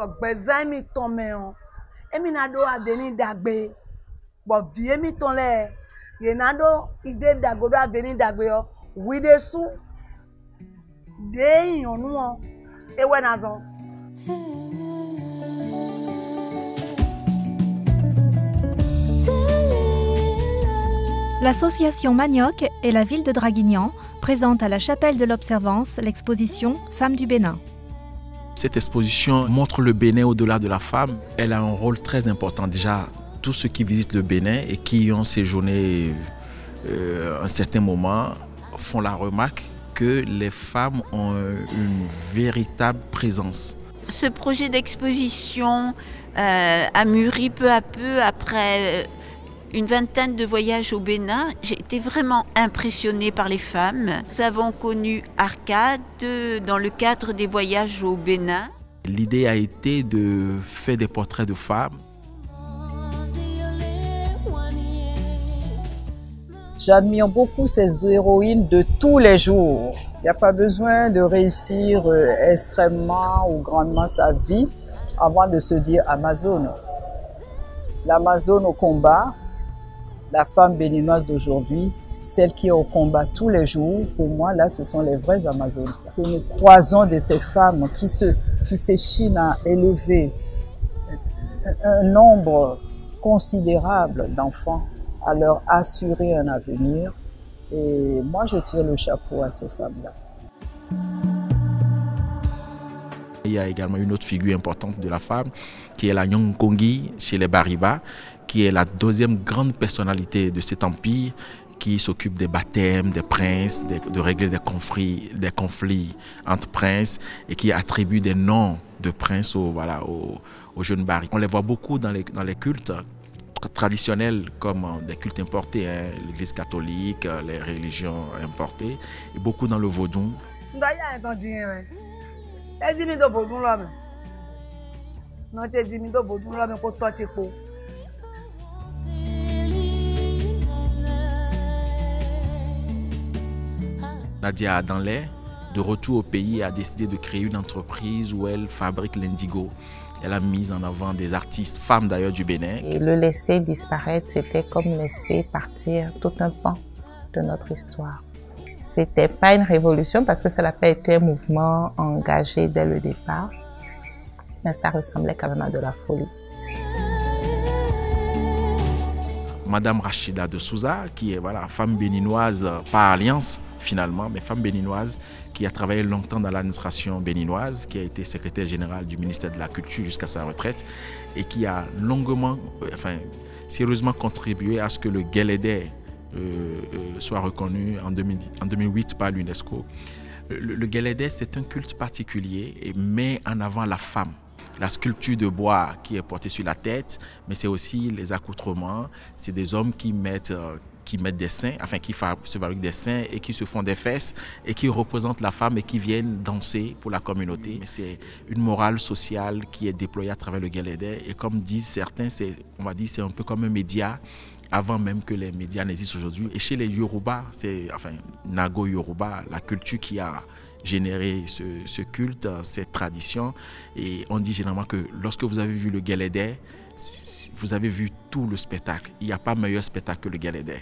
gbezan mi ton me on. Emi na do adeni dagbe. Bo vie mi ton le. Ye na do ide dagodo adeni dagbe yo. Oui dessous. De yon nou. E we nazon. L'association Manioc et la ville de Draguignan présentent à la chapelle de l'Observance l'exposition Femmes du Bénin. Cette exposition montre le Bénin au-delà de la femme. Elle a un rôle très important. Déjà, tous ceux qui visitent le Bénin et qui y ont séjourné un certain moment font la remarque que les femmes ont une véritable présence. Ce projet d'exposition a mûri peu à peu après une vingtaine de voyages au Bénin. J'ai été vraiment impressionnée par les femmes. Nous avons connu Arcade dans le cadre des voyages au Bénin. L'idée a été de faire des portraits de femmes. J'admire beaucoup ces héroïnes de tous les jours. Il n'y a pas besoin de réussir extrêmement ou grandement sa vie avant de se dire Amazone. L'Amazone au combat, la femme béninoise d'aujourd'hui, celle qui est au combat tous les jours, pour moi, là, ce sont les vraies Amazones. Que nous croisons de ces femmes qui s'échinent à élever un nombre considérable d'enfants, à leur assurer un avenir. Et moi, je tire le chapeau à ces femmes-là. Il y a également une autre figure importante de la femme, qui est la Nyongkongi chez les Bariba, qui est la deuxième grande personnalité de cet empire, qui s'occupe des baptêmes des princes, de régler des conflits entre princes et qui attribue des noms de princes aux jeunes Bari. On les voit beaucoup dans les cultes traditionnels comme des cultes importés, hein, l'église catholique, les religions importées, et beaucoup dans le vaudou. Nadia Adanleh, de retour au pays, a décidé de créer une entreprise où elle fabrique l'indigo. Elle a mis en avant des artistes, femmes d'ailleurs du Bénin. Et le laisser disparaître, c'était comme laisser partir tout un pan de notre histoire. C'était pas une révolution parce que ça n'a pas été un mouvement engagé dès le départ, mais ça ressemblait quand même à de la folie. Madame Rachida de Souza, qui est femme béninoise par alliance finalement, mais femme béninoise qui a travaillé longtemps dans l'administration béninoise, qui a été secrétaire générale du ministère de la Culture jusqu'à sa retraite et qui a sérieusement contribué à ce que le Guélédé soit reconnu en 2008 par l'UNESCO. Le Guélédé, c'est un culte particulier et met en avant la femme. La sculpture de bois qui est portée sur la tête, mais c'est aussi les accoutrements. C'est des hommes qui mettent des seins, qui se fabriquent des seins et qui se font des fesses et qui représentent la femme et qui viennent danser pour la communauté. C'est une morale sociale qui est déployée à travers le Guélédé et comme disent certains, c'est un peu comme un média avant même que les médias n'existent aujourd'hui. Et chez les Yoruba, Nago Yoruba, la culture qui a généré ce culte, cette tradition. Et on dit généralement que lorsque vous avez vu le Guélédé, vous avez vu tout le spectacle. Il n'y a pas meilleur spectacle que le Guélédé.